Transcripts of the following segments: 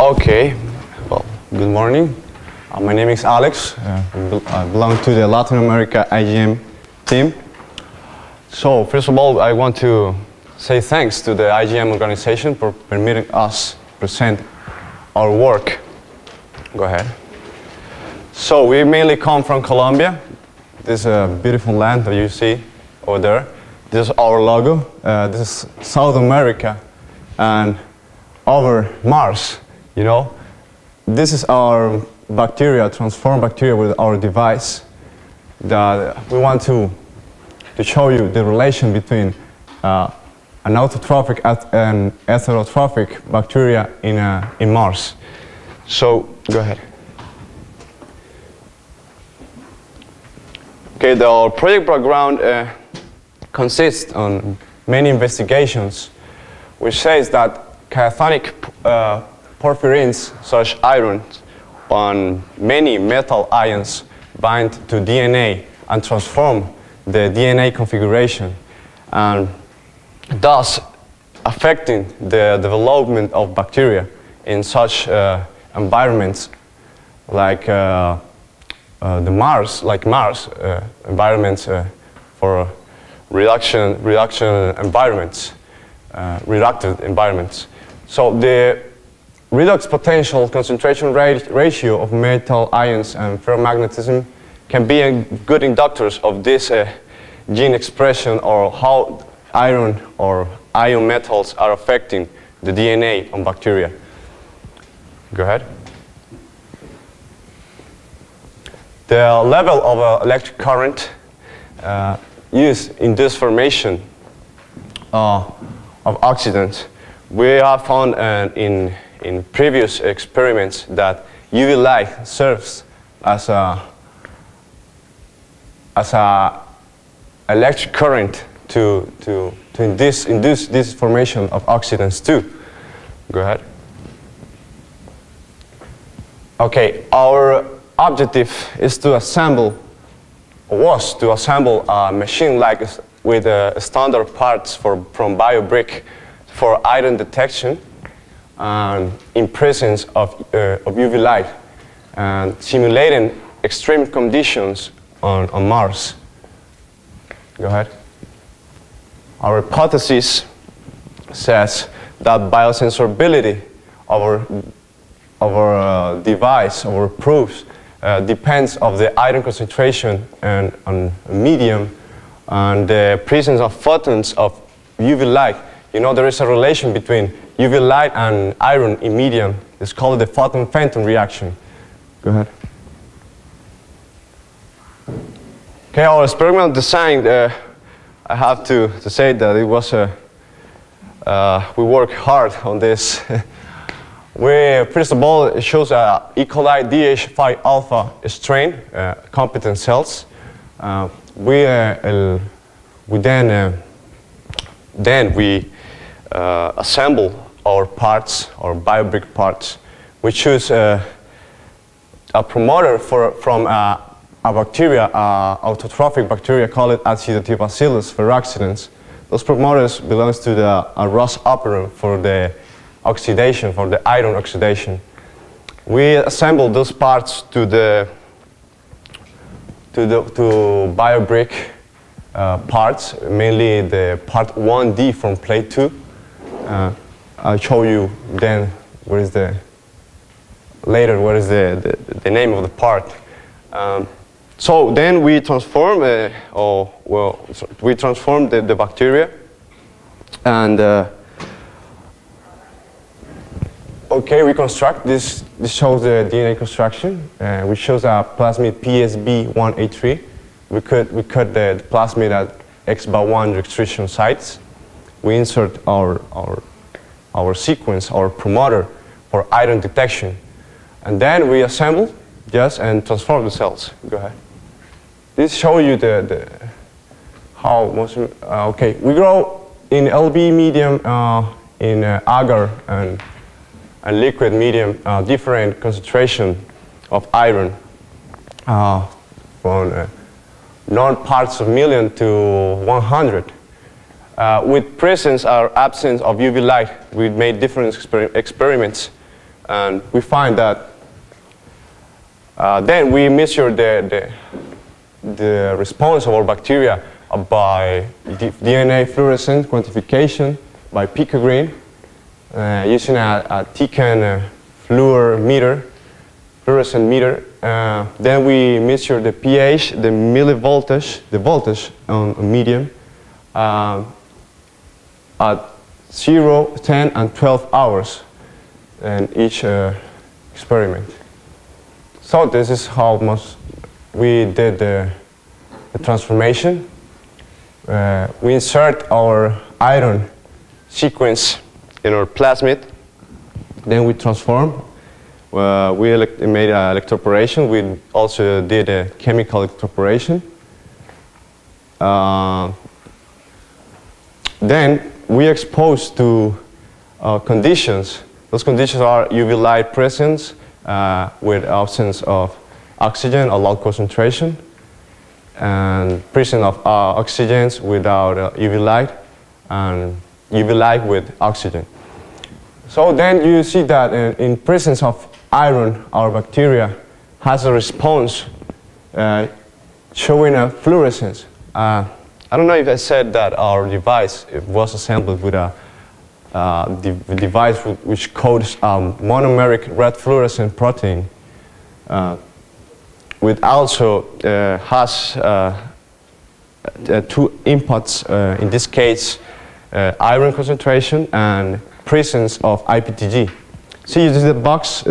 Okay, well, good morning. My name is Alex. I belong to the Latin America iGEM team. So, first of all, I want to say thanks to the iGEM organization for permitting us present our work. Go ahead. So, we mainly come from Colombia. This is a beautiful land that you see over there. This is our logo. This is South America. And over Mars, you know, this is our bacteria, transformed bacteria with our device that we want to show you the relation between an autotrophic and heterotrophic bacteria in Mars. So, go ahead. Okay, our project background consists on many investigations, which says that cationic porphyrins, such irons, on many metal ions bind to DNA and transform the DNA configuration, and thus affecting the development of bacteria in such environments like Mars environments for reduction environments, reductive environments. So the redox potential concentration ratio of metal ions and ferromagnetism can be good inductors of this gene expression, or how iron or ion metals are affecting the DNA on bacteria. Go ahead. The level of electric current used in this formation of oxidants, we have found in previous experiments that UV light serves as a electric current to induce this formation of oxidants too. Go ahead. Okay, our objective is to assemble, was to assemble a machine with standard parts from BioBrick for iron detection in presence of UV light and simulating extreme conditions on Mars. Go ahead. Our hypothesis says that biosensorability of our device, our proofs, depends on the iron concentration and on medium and the presence of photons of UV light. You know, there is a relation between UV light and iron in medium. It's called the photon-fenton reaction. Go ahead. Okay, our experimental design, I have to say that it was we worked hard on this. First of all, it shows a E. coli DH5 alpha strain, competent cells. We assemble our parts, our BioBrick parts. We choose a promoter from a bacteria, autotrophic bacteria called Acidithiobacilus ferrooxidans. Those promoters belong to the Ross operon for the oxidation, for the iron oxidation. We assemble those parts to BioBrick parts, mainly the part 1D from plate 2. I'll show you then what is the name of the part. So then we transform, we transform the bacteria, and okay, we construct this. This shows the DNA construction, which shows a plasmid PSB183. We cut the plasmid at X/1 restriction sites. We insert our sequence, our promoter for iron detection, and then we assemble and transform the cells. Go ahead. This shows you how most. Okay, we grow in LB medium, in agar and liquid medium, different concentration of iron from known parts of million to 100. With presence or absence of UV light, we made different experiments And we find that then we measure the response of our bacteria by DNA fluorescence quantification by picogreen using a Tecan fluorescent meter. Then we measure the pH, the millivoltage, the voltage on a medium at 0, 10, and 12 hours in each experiment. So this is how much we did the transformation. We insert our iron sequence in our plasmid. Then we transform. We made an electroporation. We also did a chemical electroporation. Then we exposed to conditions. Those conditions are UV light presence with absence of oxygen or low concentration, and presence of oxygens without UV light, and UV light with oxygen. So then you see that in presence of iron, our bacteria has a response showing a fluorescence. I don't know if I said that our device was assembled with a device which codes monomeric red fluorescent protein, which also has two inputs, in this case iron concentration and presence of IPTG. See, this is the box.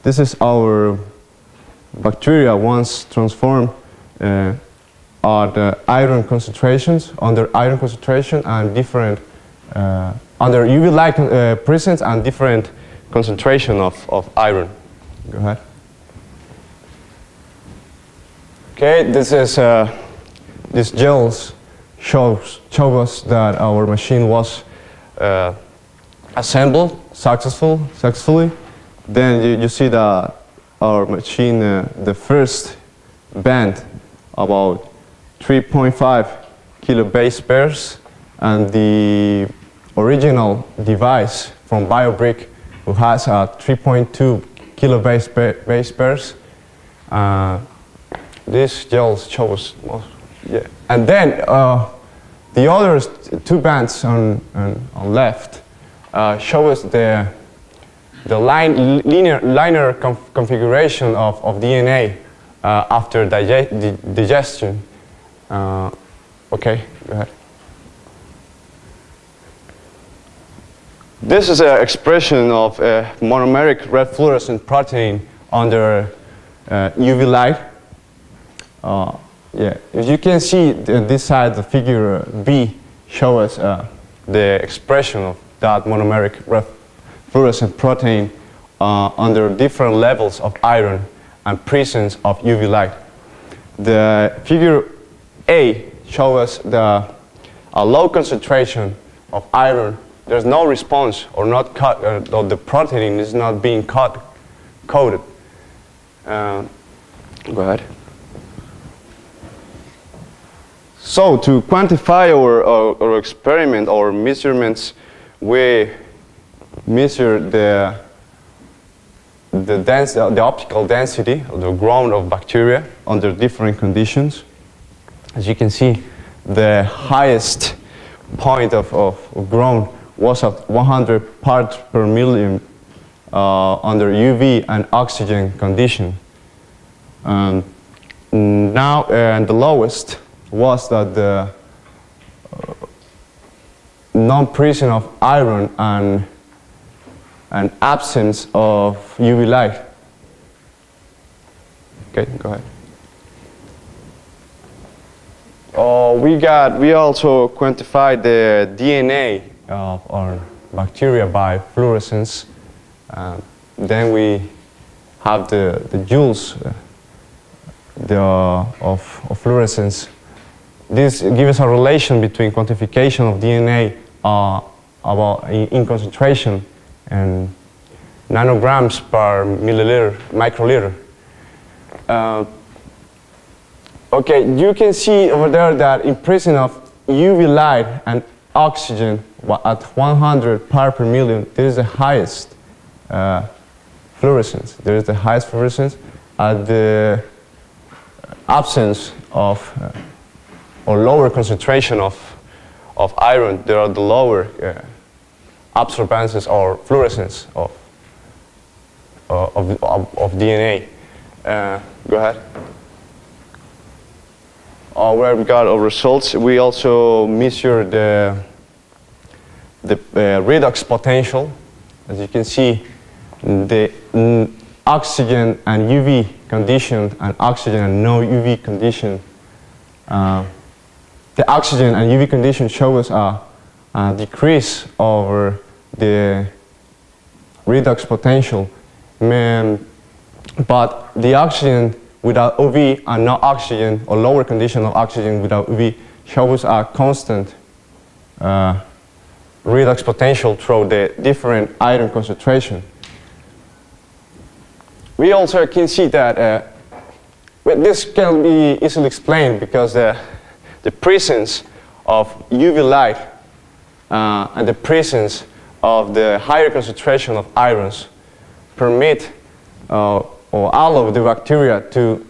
This is our bacteria once transformed are the iron concentrations, under iron concentration and different, under UV light presence and different concentration of iron. Go ahead. Okay, this is, these gels show us that our machine was assembled successfully. Then you see that our machine, the first band, about 3.5 kilobase pairs, and the original device from BioBrick, who has a 3.2 kilobase base pairs. These gels show us most, yeah. And then the other two bands on left show us the linear configuration of DNA after digestion. Okay, go ahead. This is an expression of monomeric red fluorescent protein under UV light. Yeah, as you can see, this side, the figure B, shows us the expression of that monomeric red fluorescent protein under different levels of iron and presence of UV light. The figure A shows us a low concentration of iron. There's no response or not cut, or the protein is not being coated. Go ahead. So to quantify our experiment, our measurements, we measure the optical density of the ground of bacteria under different conditions. As you can see, the highest point of ground was at 100 parts per million under UV and oxygen condition. Now, and the lowest was that the non-presence of iron and absence of UV light. Okay, go ahead. We also quantified the DNA of our bacteria by fluorescence. Then we have the joules of fluorescence. This gives us a relation between quantification of DNA in concentration and nanograms per milliliter, microliter. Okay, you can see over there that in presence of UV light and oxygen at 100 parts per million, this is the highest fluorescence. There is the highest fluorescence at the absence of or lower concentration of iron. There are the lower absorbances or fluorescence of DNA. Go ahead. Where we got our results, we also measured the redox potential. As you can see, the oxygen and UV condition and oxygen and no UV condition. The oxygen and UV condition show us a decrease over the redox potential. But the oxygen without UV and no oxygen, or lower condition of oxygen without UV, shows a constant redox potential through the different iron concentration. We also can see that this can be easily explained because the presence of UV light and the presence of the higher concentration of irons permit or allow the bacteria to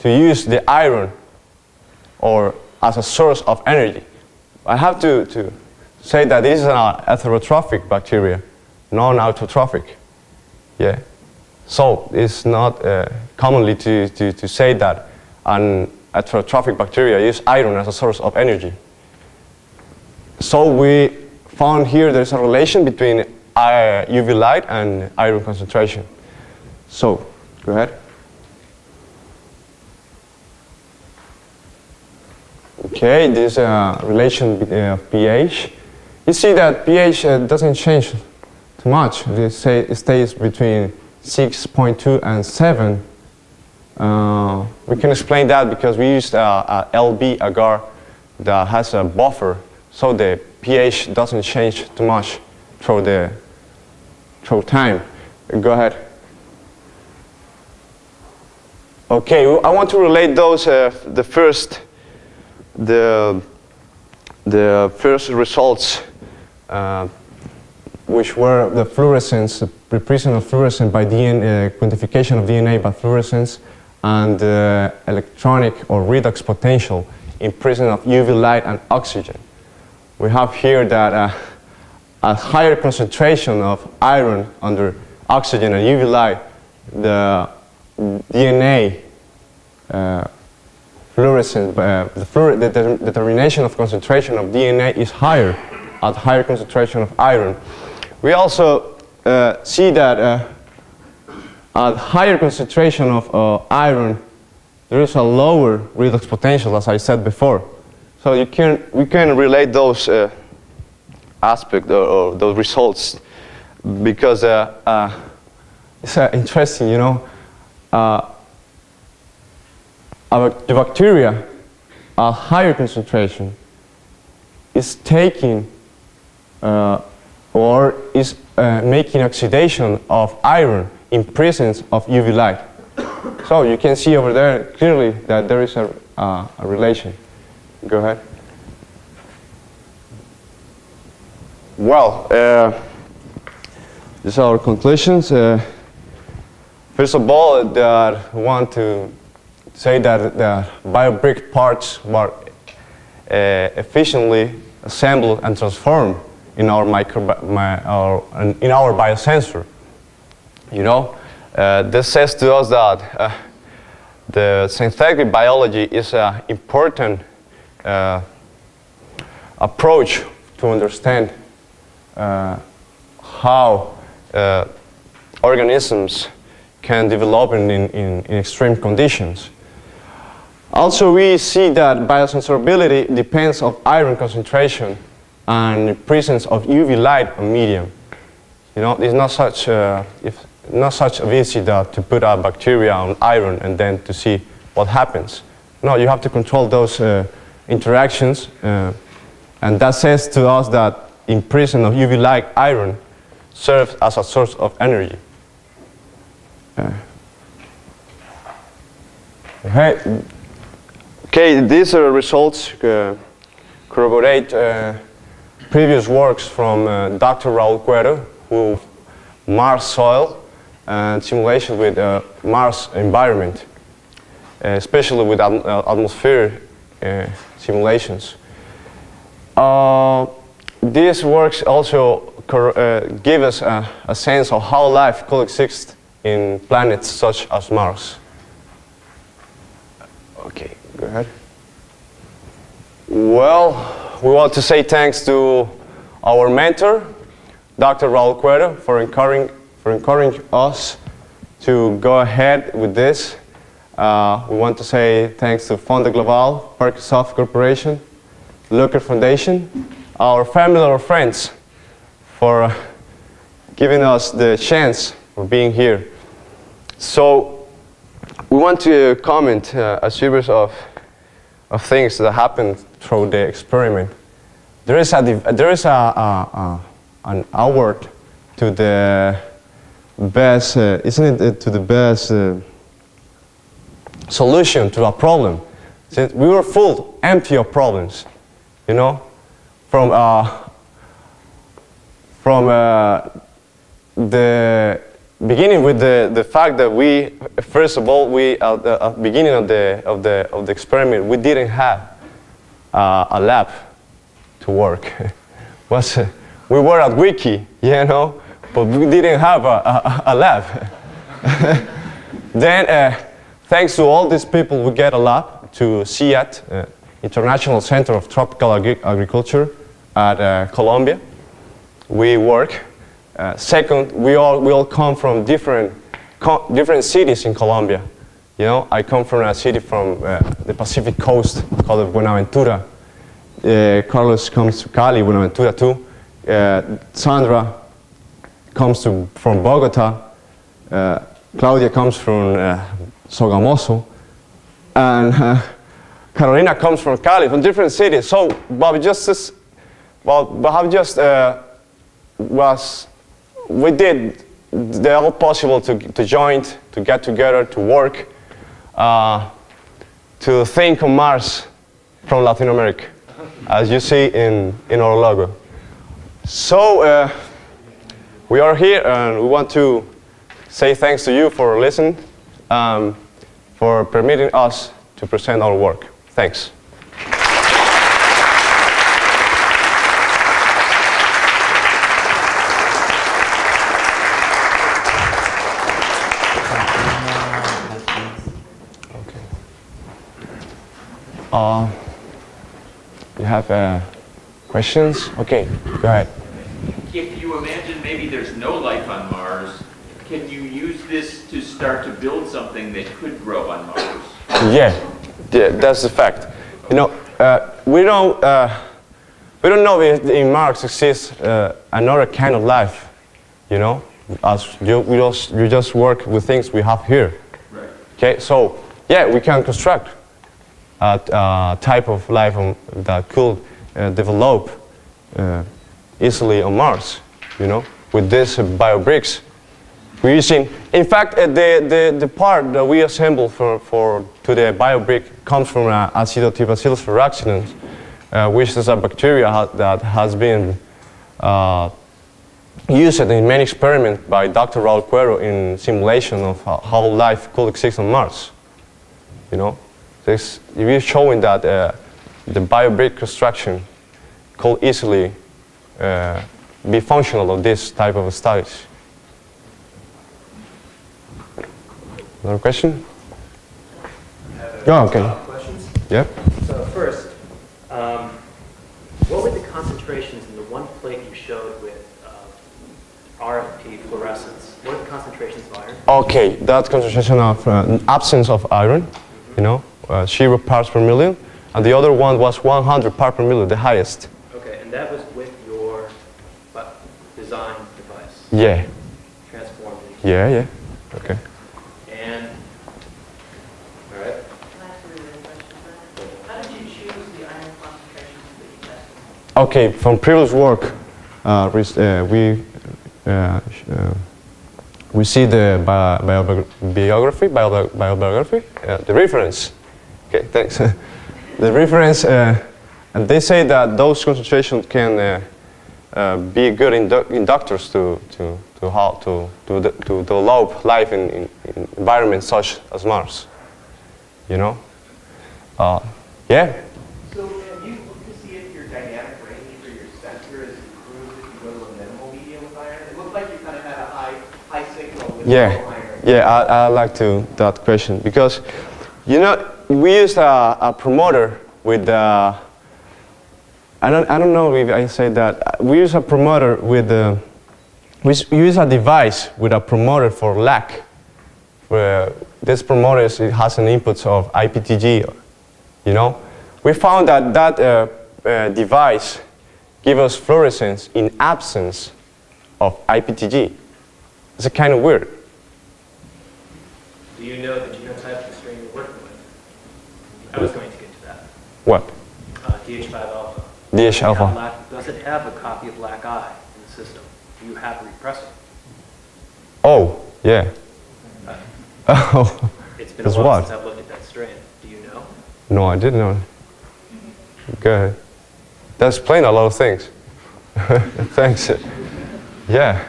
use the iron or as a source of energy. I have to say that this is an autotrophic bacteria, non-autotrophic. Yeah. So it's not commonly to say that an autotrophic bacteria use iron as a source of energy. So we found here there's a relation between UV light and iron concentration. So, go ahead. Okay, this relation of pH. You see that pH doesn't change too much. They say it stays between 6.2 and 7. We can explain that because we used a LB agar that has a buffer, so the pH doesn't change too much through time. Go ahead. Okay, I want to relate those the first results, which were the fluorescence, the presence of fluorescence by DNA, quantification of DNA by fluorescence, and electronic or redox potential in presence of UV light and oxygen. We have here that a higher concentration of iron under oxygen and UV light, the DNA fluorescence, the determination of concentration of DNA is higher at higher concentration of iron. We also see that at higher concentration of iron, there is a lower redox potential, as I said before. So we can relate those aspects or those results because it's interesting, you know. The bacteria at higher concentration is taking or is making oxidation of iron in presence of UV light. So you can see over there clearly that there is a relation. Go ahead. Well, these are our conclusions. First of all, I want to say that the biobrick parts were efficiently assembled and transformed in our biosensor. You know, this says to us that the synthetic biology is an important approach to understand how organisms can develop in extreme conditions. Also, we see that biosensorability depends on iron concentration and the presence of UV light on medium. You know, it's not such easy to put a bacteria on iron and then to see what happens. No, you have to control those interactions, and that says to us that in presence of UV light, iron serves as a source of energy. Okay, these results corroborate previous works from Dr. Raul Cuero, who Mars soil and simulation with Mars environment, especially with atmosphere simulations. These works also give us a sense of how life could exist in planets such as Mars. Okay, go ahead. Well, we want to say thanks to our mentor, Dr. Raul Cuero, for encouraging us to go ahead with this. We want to say thanks to Fonda Global, Microsoft Corporation, Looker Foundation, our family or friends for giving us the chance for being here. So we want to comment a series of things that happened through the experiment. There is an award to the best, isn't it, to the best solution to a problem. Since we were full, empty of problems, you know, from the beginning with the fact that we, first of all, we at the beginning of the experiment, we didn't have a lab to work. We were at Wiki, you know, but we didn't have a lab. Then, thanks to all these people, we get a lab to CIAT, International Center of Tropical Agriculture at Colombia. We work. Second, we all come from different cities in Colombia. You know, I come from a city from the Pacific coast called Buenaventura. Carlos comes to Cali, Buenaventura too. Sandra comes from Bogota. Claudia comes from Sogamoso. And Carolina comes from Cali, from different cities. So, we did the all possible to join, to get together, to work, to think of Mars from Latin America, as you see in our logo. So we are here, and we want to say thanks to you for listening, for permitting us to present our work. Thanks. You have questions? Okay, go ahead. If you imagine maybe there's no life on Mars, can you use this to start to build something that could grow on Mars? Yeah, that's the fact. You know, we don't know if in Mars exists another kind of life. You know, as you just work with things we have here. Right. Okay, so yeah, we can construct a type of life that could develop easily on Mars, you know, with these biobricks. We're using, in fact, the part that we assemble to the biobrick comes from Acidithiobacilus ferrooxidans, which is a bacteria that has been used in many experiments by Dr. Raul Cuero in simulation of how life could exist on Mars, you know. We're showing that the biobrick construction could easily be functional of this type of studies. Another question? Oh, okay. Questions? Yeah. So first, what were the concentrations in the one plate you showed with RFP fluorescence? What are the concentrations of iron? Okay, that concentration of absence of iron, you know, 0 parts per million, and the other one was 100 parts per million, the highest. Okay, and that was with your design device? Yeah. Transformed? Yeah. Okay. And, all right. How did you choose the iron concentrations that you tested? Okay, from previous work, we see the biography, the reference. Okay, thanks. The reference, and they say that those concentrations can be good inductors to develop life in environments such as Mars. You know? Yeah. So have you looked to see if your dynamic range for your sensor is improved if you go to a minimal medium with iron? It looked like you kind of had a high signal with low iron. Yeah, I like that question because, you know, we use a promoter with I don't know if I say that. We use a promoter with we use a device with a promoter for lag. Where this promoter it has an input of IPTG. You know, we found that device gives us fluorescence in absence of IPTG. It's kind of weird. Do you know the genotype of the strain you're working with? I was going to get to that. What? DH5 alpha. DH alpha. Does it have a copy of lac I in the system? Do you have a repressor? Oh, yeah. Oh, It's been a while since I've looked at that strain. Do you know? No, I didn't know. Go ahead. That's explains a lot of things. Thanks. Yeah.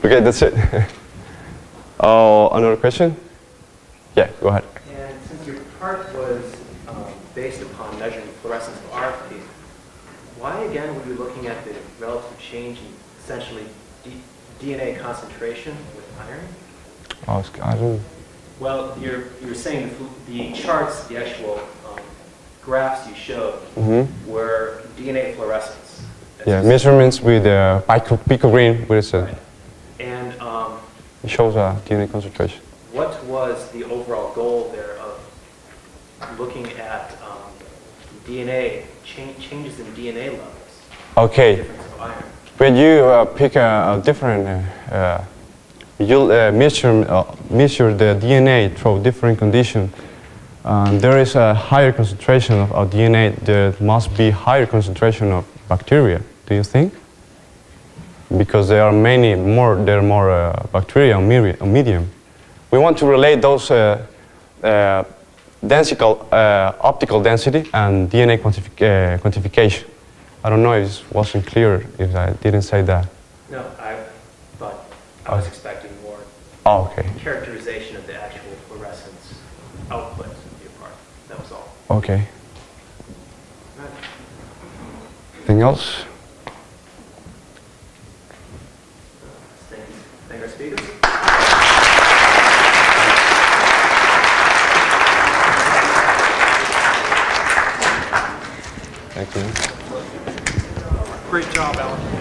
Okay, that's it. Oh, another question? Yeah, go ahead. And since your part was based upon measuring fluorescence of RFP, why again were you looking at the relative change in essentially DNA concentration with iron? Oh, I don't. Well, you were saying the charts, the actual graphs you showed were DNA fluorescence. Yeah, measurements with picogreen, what is it? Right. And it shows DNA concentration. what was the overall goal there of looking at DNA, changes in DNA levels? Okay. Difference of iron. When you pick a different, you measure the DNA through different conditions. There is a higher concentration of DNA. There must be higher concentration of bacteria. Do you think? Because there are more bacteria on medium. We want to relate those optical density and DNA quantification. I don't know if it wasn't clear if I didn't say that. No, but I was expecting more okay. characterization of the actual fluorescence output of your part. That was all. Okay. Right. Anything else? Thank our speakers. Thank you. Great job, Alan.